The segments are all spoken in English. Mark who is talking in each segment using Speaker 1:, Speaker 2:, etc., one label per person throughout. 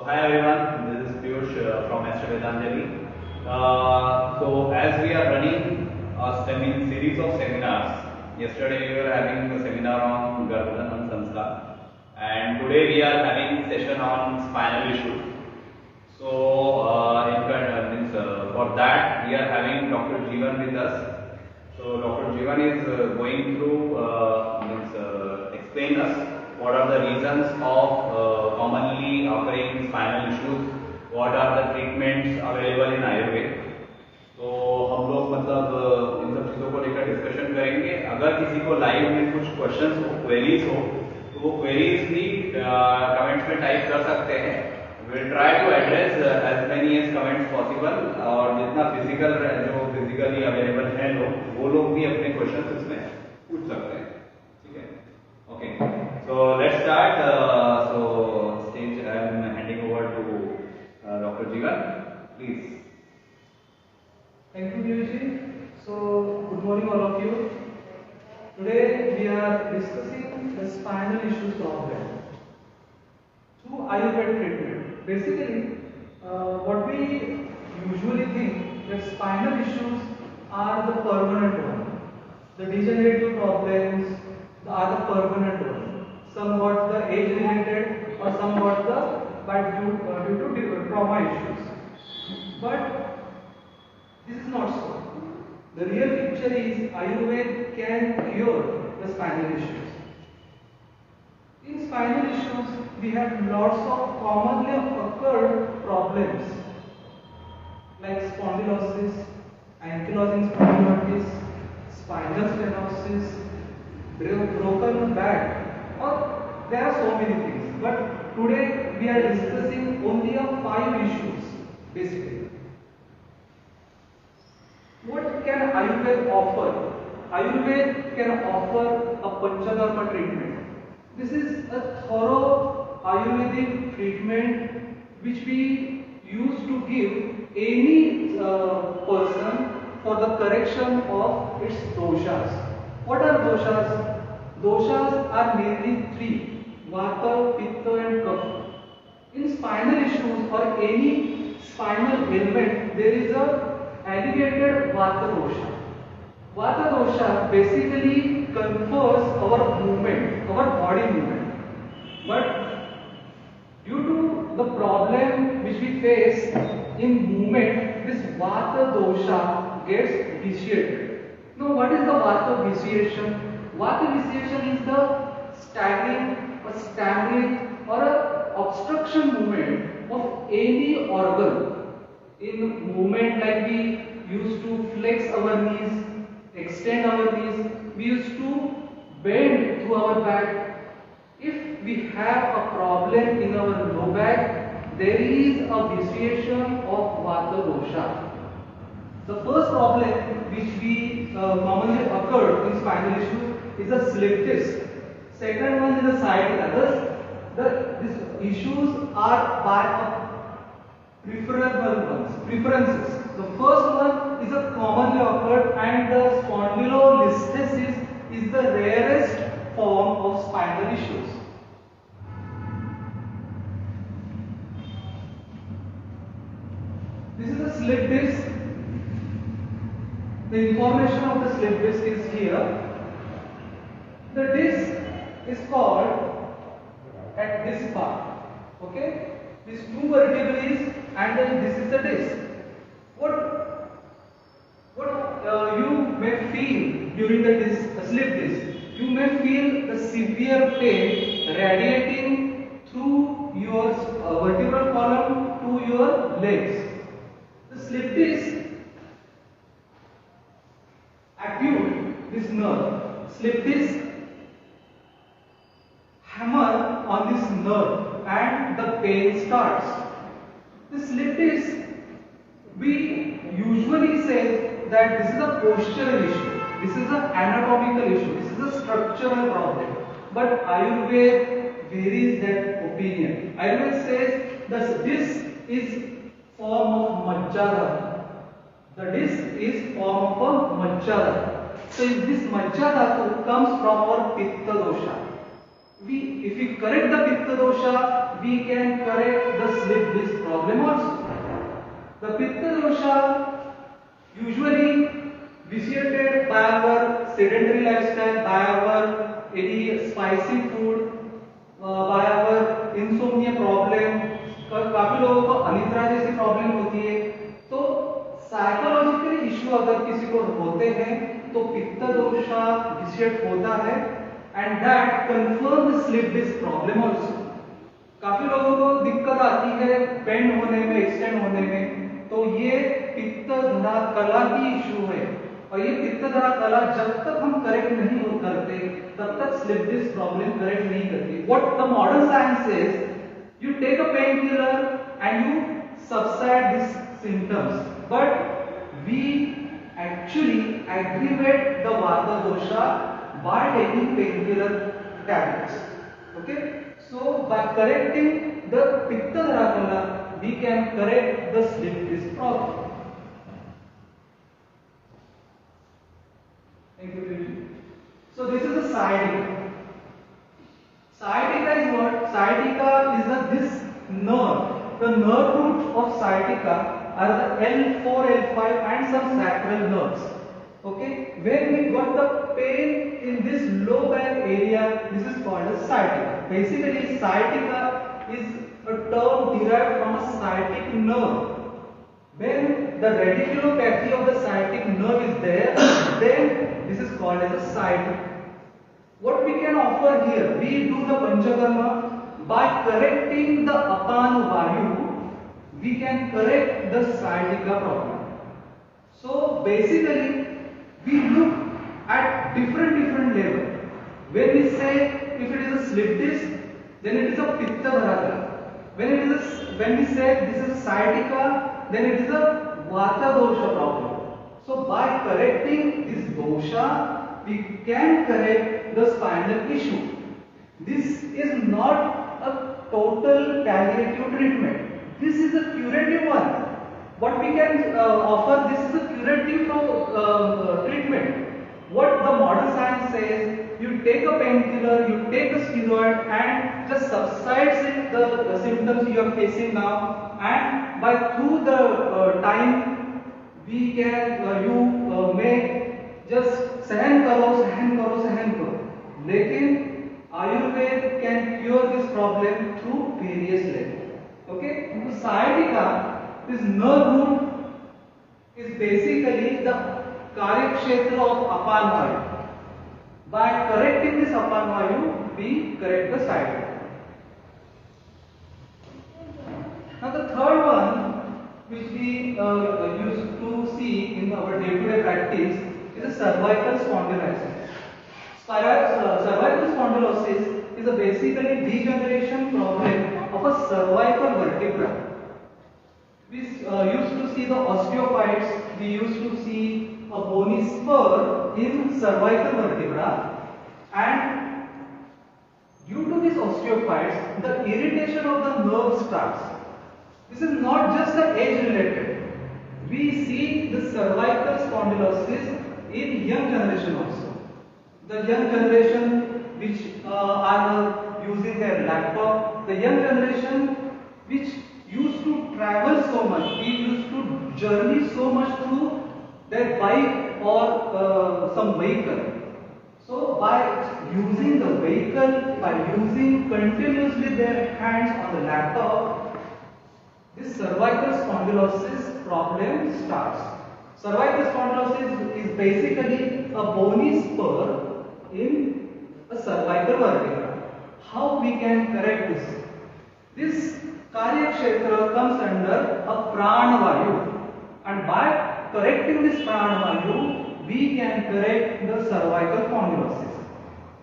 Speaker 1: Hi everyone, this is Piyush from Astro Vedanjali. So as we are running a series of seminars, yesterday we were having a seminar on Garbhadan Sanskar, and today we are having session on spinal issues. So for that we are having Dr. Jeevan with us. So Dr. Jeevan is going through explain us what are the reasons of commonly occurring spinal issues, what are the treatments available in Ayurveda. तो हम लोग मतलब इन सब चीज़ों को लेकर discussion करेंगे. अगर किसी को लाइव में कुछ क्वेश्चंस हो, क्वेरीज हो, तो वो क्वेरीज भी कमेंट्स में टाइप कर सकते हैं. We'll try to address as many as comments possible. और जितना जो फिजिकली अवेलेबल है लोग, वो लोग भी अपने क्वेश्चंस इसमें पूछ सकते हैं. ठीक है? Okay. So let's start. Stage I am handing over to Dr. Jeevan. Please.
Speaker 2: Thank you, Piyush. So good morning, all of you. Today we are discussing the spinal issues problem through Ayurveda treatment. Basically, what we usually think that spinal issues are the permanent one. The degenerative problems are the permanent one. Somewhat the age related or somewhat due to trauma issues. But this is not so. The real picture is Ayurveda can cure the spinal issues. In spinal issues, we have lots of commonly occurred problems like spondylosis, ankylosing spondylitis, spinal stenosis, broken back, or there are so many things. But today we are discussing only 5 issues basically. What can Ayurveda offer? Ayurveda can offer a Panchadharma treatment. This is a thorough Ayurvedic treatment which we use to give any person for the correction of its doshas. What are doshas? Doshas are mainly 3: Vata, Pitta and Kapha. In spinal issues or any spinal ailment, there is a elevated Vata dosha. Vata dosha basically confers our movement, our body movement. But due to the problem which we face in movement, this Vata dosha gets vitiated. Now, what is the Vata vitiation? Vata vitiation is the staggering or stammering or a obstruction movement of any organ. In movement, like we used to flex our knees, extend our knees, we used to bend through our back. If we have a problem in our low back, there is a vitiation of Vata dosha. The first problem which we commonly occurred in spinal issue is a slip disc. Second one is a side others. These issues are by preferences. The first one is a commonly occurred, and the spondylolisthesis is the rarest form of spinal issues. This is a slip disc. The information of the slip disc is here. The disc is called at this part. Okay? These 2 vertebrae and then this is the disc. What you may feel during the slip disc? You may feel the severe pain radiating through your vertebral column to your legs. The slip disc acute this nerve. Slip disc hammer on this nerve and the pain starts. The slip disc, we usually say that this is a postural issue, this is an anatomical issue, this is a structural problem. But Ayurveda varies that opinion. Ayurveda says that this is form of Majja. The disc is form of a Majja. So this Majja comes from our Pitta dosha. If we correct the Pitta dosha, we can correct the slip problem also. The Pitta dosha usually vitiated by our sedentary lifestyle, by our any spicy food, by our insomnia problem. काफी लोगों को अनिद्रा जैसी problem होती है, तो psychological issue अगर किसी को होते हैं तो पित्त दोषा विशिएट होता है, and that confirm the slip disc problem also. काफी लोगों को दिक्कत आती है बेंड होने में, एक्सटेंड होने में, तो ये पित्त धरा कला की इश्यू है. और ये पित्त धरा कला जब तक हम करेक्ट नहीं हो करते तब तक स्लीप डिस्क प्रॉब्लम करेक्ट नहीं करती. What the modern science is, you take a painkiller and you subside these symptoms, but we actually aggravate the vata dosha by taking painkiller tablets. Okay, so by correcting the pitta drakala we can correct the sleep disk problem. Thank you. So this is a sciatica. Sciatica is what? Sciatica is this nerve. The nerve roots of sciatica are the L4, L5 and some sacral nerves. Okay? When we got the pain in this low back area, this is called as sciatica. Basically, sciatica is a term derived from a sciatic nerve. When the radiculopathy of the sciatic nerve is there, then this is called as a sciatica. What we can offer here, we do the Panchakarma by correcting the Apana Vayu, we can correct the sciatica problem. So basically, we look at different level. When we say if it is a slip disc, then it is a Pitta Bharakala. When we say this is sciatica, then it is a Vata dosha problem. So by correcting this dosha, we can correct the spinal issue. This is not a total palliative treatment. This is a curative one. What we can offer, this is a curative treatment. What the modern science says, you take a painkiller, you take a steroid and just subsides the symptoms you are facing now, and by through the time we can you may just सहन करो. लेकिन Ayurveda can cure this problem through various level. Okay, तो sciatica, this nerve root is basically the कार्य क्षेत्र of Apana Vayu. By correcting this Apana Vayu, we correct the sciatica. Now the third one, which we used to see in our day-to-day practice, is a cervical spondylosis. Cervical spondylosis is a basically degeneration problem of a cervical vertebra. We used to see the osteophytes, we used to see a bony spur in cervical vertebra, and due to these osteophytes, the irritation of the nerve starts. This is not just age related. We see the cervical spondylosis in young generation also. The young generation which are using their laptop, the young generation which used to travel so much, we used to journey so much through their bike or some vehicle. So by using the vehicle, by using continuously their hands on the laptop, this cervical spondylosis problem starts. Cervical spondylosis is basically a bony spur in a cervical vertebra. How we can correct this? This Karya Kshetra comes under a Prana Vayu, and by correcting this Prana Vayu, we can correct the cervical spondylosis.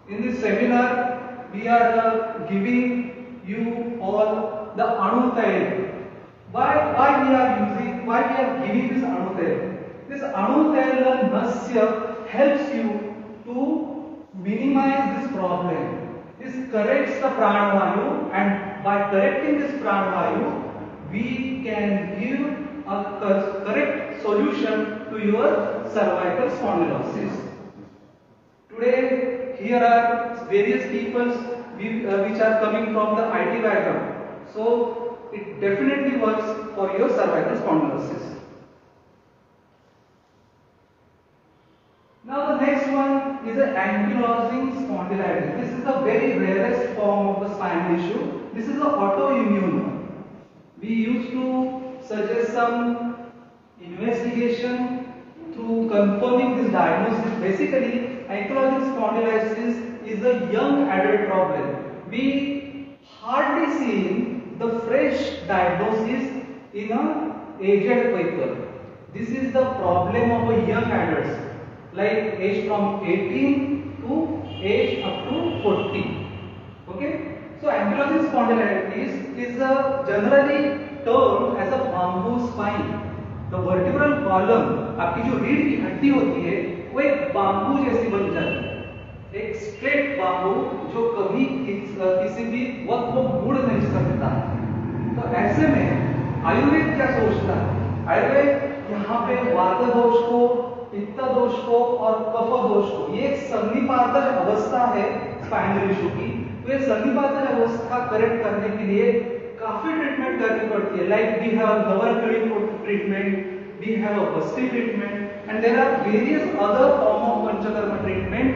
Speaker 2: In this seminar, we are giving you all the Anu Tail. Why we are giving this Anu Tail? This Anu Tail Nasya helps you to minimize this problem. This corrects the Pranavayu, and by correcting this Pranavayu, we can give a correct solution to your cervical spondylosis. Today, here are various people which are coming from the IT background. So, it definitely works for your cervical spondylosis. Now the next one is an ankylosing spondylitis. This is the very rarest form of the spinal issue. This is an autoimmune one. We used to suggest some investigation through confirming this diagnosis. Basically, ankylosing spondylitis is a young adult problem. We hardly see the fresh diagnosis in an aged people. This is the problem of a young adults, like age from 18 to age up to 40. Okay? So ankylosing spondylitis is generally termed as a bamboo spine. The vertebral column, आपकी जो रीढ़ की हड्डी होती है, वो एक bamboo जैसी बन जाती है, एक स्ट्रेट बाम्बू जो कभी किसी भी वक्त वो मुड़ नहीं सकता। तो ऐसे में आयुर्वेद क्या सोचता है? आयुर्वेद यहाँ पे वात दोष को, पित्त दोष को और कफ दोष को, ये एक सन्निपातज अवस्था है स्पाइनल इशू की। तो ये सन्निपातज अवस्था करेक्ट करने के लिए काफी ट्रीटमेंट करनी पड़ती है। लाइक वी हैव नवरकलिंग treatment, we have a Basti treatment, and there are various other form of Panchakarma treatment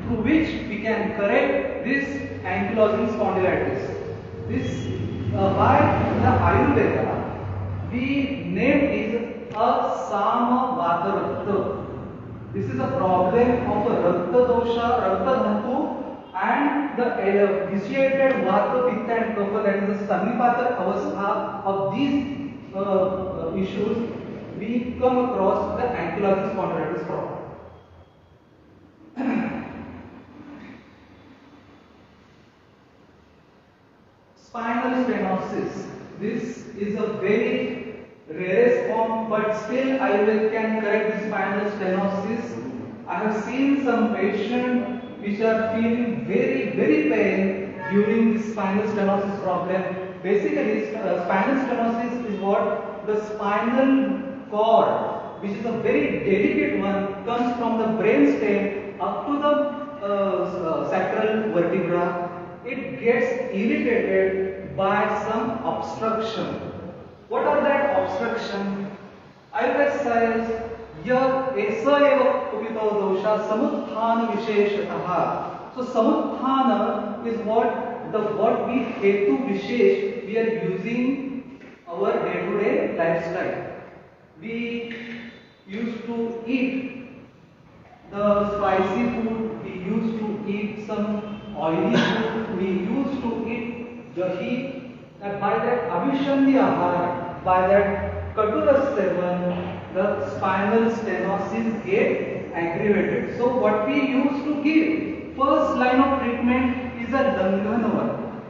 Speaker 2: through which we can correct this ankylosing spondylitis. This by the Ayurveda, we name it a Samavata Rakta. This is a problem of a Rakta dosha, Rakta dhatu, and the vitiated Vata, Pitta and Kapha, that is the Sannipata avastha of these issues. We come across the ankylosing spondylitis problem. Spinal stenosis. This is a very rarest form, but still Ayurveda can correct the spinal stenosis. I have seen some patients which are feeling very pain during this spinal stenosis problem. Basically, spinal stenosis is what the spinal cord, which is a very delicate one, comes from the brain stem up to the sacral vertebra. It gets irritated by some obstruction. What are that obstruction? Ayurveda says, यह ऐसा एवं कुपितो दोषा समुत्थान विशेषतः. So samutthana is what we hetu vishesh we are using our day-to-day lifestyle. We used to eat the spicy food, we used to eat some oily food, we used to eat dahi, and by that avishandi ahar, by that katura sevan, the spinal stenosis get aggravated. So what we used to give, first line of treatment is a langhana one.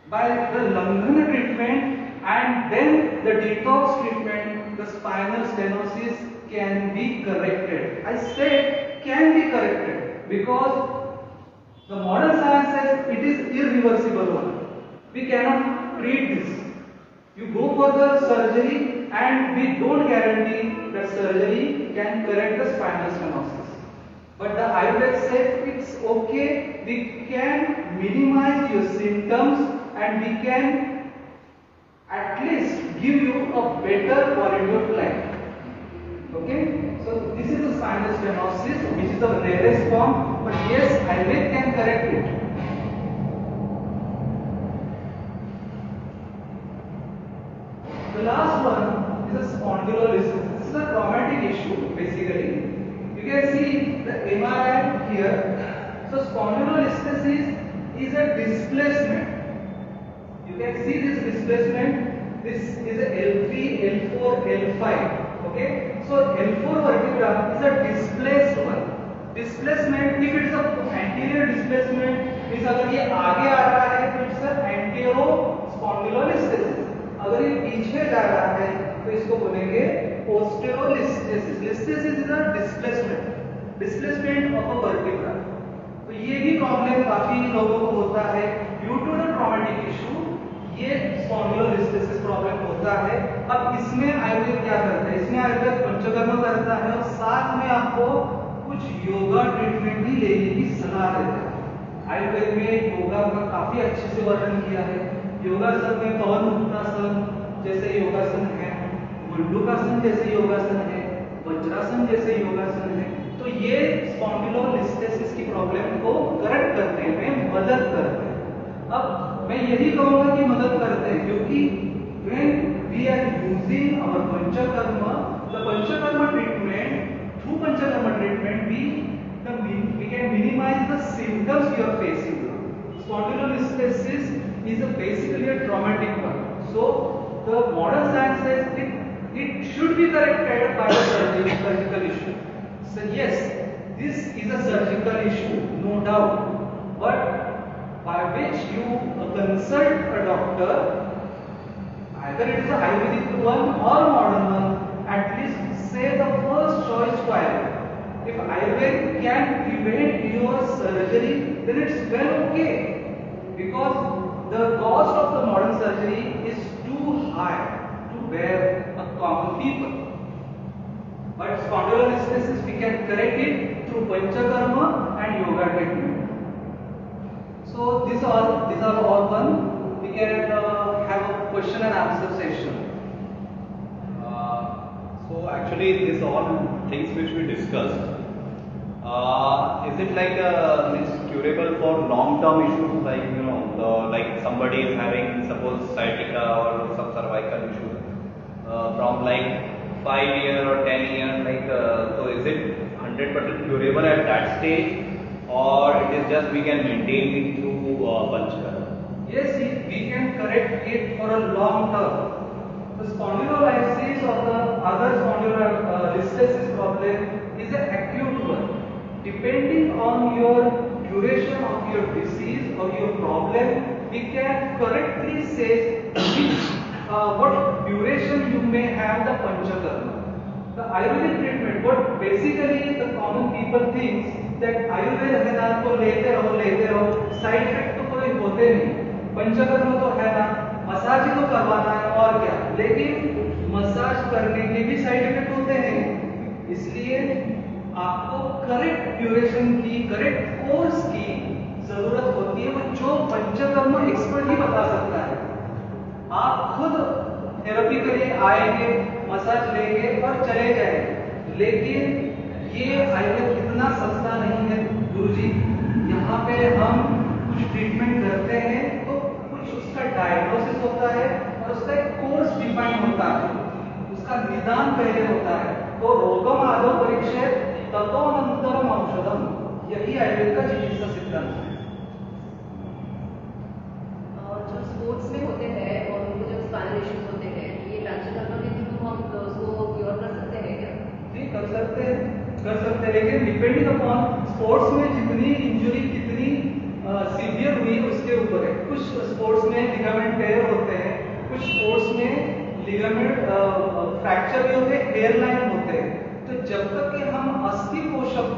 Speaker 2: By the langhana treatment and then the detox treatment, the spinal stenosis can be corrected. I said can be corrected because the modern science says it is irreversible one. We cannot treat this. You go for the surgery and we don't guarantee that surgery can correct the spinal stenosis. But the Ayurveda says it's okay, we can minimize your symptoms and we can at least give you a better quality of life. Okay? So this is the spinal stenosis, which is the rarest form, but yes, Ayurveda can correct it. The last one is a spondylolisthesis. This is a traumatic issue basically. You can see the MRI here. So spondylolisthesis is a displacement. You can see this displacement. This is a L3, L4, L5. Okay. So L4 vertebra is a displaced one. Displacement, if it is a anterior displacement, means अगर ये आगे आ रहा है तो it's a anterior spondylolisthesis. अगर ये पीछे जा रहा है तो इसको बोलेंगे posterolisthesis. Listhesis is a displacement of a vertebra. तो ये भी प्रॉब्लम काफी लोगों को होता है due to the traumatic issue. ये स्पॉन्डिलोलिस्थेसिस प्रॉब्लम होता है. अब इसमें आयुर्वेद क्या करता है? इसमें आयुर्वेद पंचकर्म करता है और साथ में आपको कुछ योगा ट्रीटमेंट भी लेने की सलाह देता है. आयुर्वेद में योगा का काफी अच्छे से वर्णन किया है. योगासन में पवन मुक्तासन जैसे योगासन है, गुंडुकासन जैसे योगासन है, वज्रासन जैसे योगासन है। तो ये स्पॉन्डिलोलिस्थेसिस की प्रॉब्लम को करेक्ट करने में मदद करते हैं। अब मैं यही कहूंगा कि मदद करते हैं, क्योंकि when we are using our panchakarma, the panchakarma treatment, through panchakarma treatment we can minimize the symptoms you are facing. Spondylolisthesis is basically a traumatic one, so the modern science says it should be corrected by a surgical issue. So yes, this is a surgical issue, no doubt, but by which you consult a doctor, either it is a Ayurvedic one or modern one, at least say the first choice to Ayurveda. If Ayurveda can prevent your surgery, then it's well okay, because the cost of the modern surgery is too high to bear a common people. But spondylolisthesis we can correct it through panchakarma and yoga treatment. So these are all done. We can have a question and answer session.
Speaker 1: So actually, these all things which we discussed, is it like it's curable for long-term issues, like like somebody is having suppose sciatica or some cervical issues from like 5 years or 10 years, like so is it 100% curable at that stage, or it is just we can maintain it through panchakarma?
Speaker 2: Yes, we can correct it for a long term. The spondylolysis or the other spondylolisthesis problem is an acute one. Depending on your duration of your disease or your problem, we can correctly say what duration you may have the panchakarma. The Ayurvedic treatment, what basically the common people thinks that Ayurveda है ना तो लेते रहो, side effect तो कोई होते नहीं, पंचकर्म तो है ना, मसाज ही तो करवाना है और क्या, लेकिन मसाज करने के भी साइड इफेक्ट होते हैं। इसलिए आपको करेक्ट ड्यूरेशन की, करेक्ट कोर्स की जरूरत होती है, वो जो पंचकर्म एक्सपर्ट ही बता सकता है। आप खुद थेरेपी के लिए आएंगे, मसाज लेंगे और चले जाएंगे, लेकिन ये आयुर्वेद इतना सस्ता नहीं है गुरुजी। यहाँ पे हम कुछ ट्रीटमेंट करते हैं तो कुछ उसका डायग्नोसिस होता है और उसका एक कोर्स डिफाइन होता है, उसका निदान पहले होता है। तो रोगम आदौ परीक्षित ततोऽनन्तरम औषधम, यही आयुर्वेद का चिकित्सा सिद्धांत है।
Speaker 3: जो स्पोर्ट्स में होते हैं और उनको जब स्पाइनल इश्यूज होते हैं, ये पंचकर्मा के थ्रू हम उसको क्योर कर सकते हैं क्या?
Speaker 2: जी कर सकते हैं, लेकिन डिपेंडिंग अपॉन स्पोर्ट्स में जितनी इंजुरी कितनी सीवियर हुई उसके ऊपर है। कुछ स्पोर्ट्स में लिगामेंट टेयर होते हैं, कुछ स्पोर्ट्स में लिगामेंट फ्रैक्चर भी होते हैं, हेयर लाइन होते हैं। तो जब तक कि हम अस्थि पोषक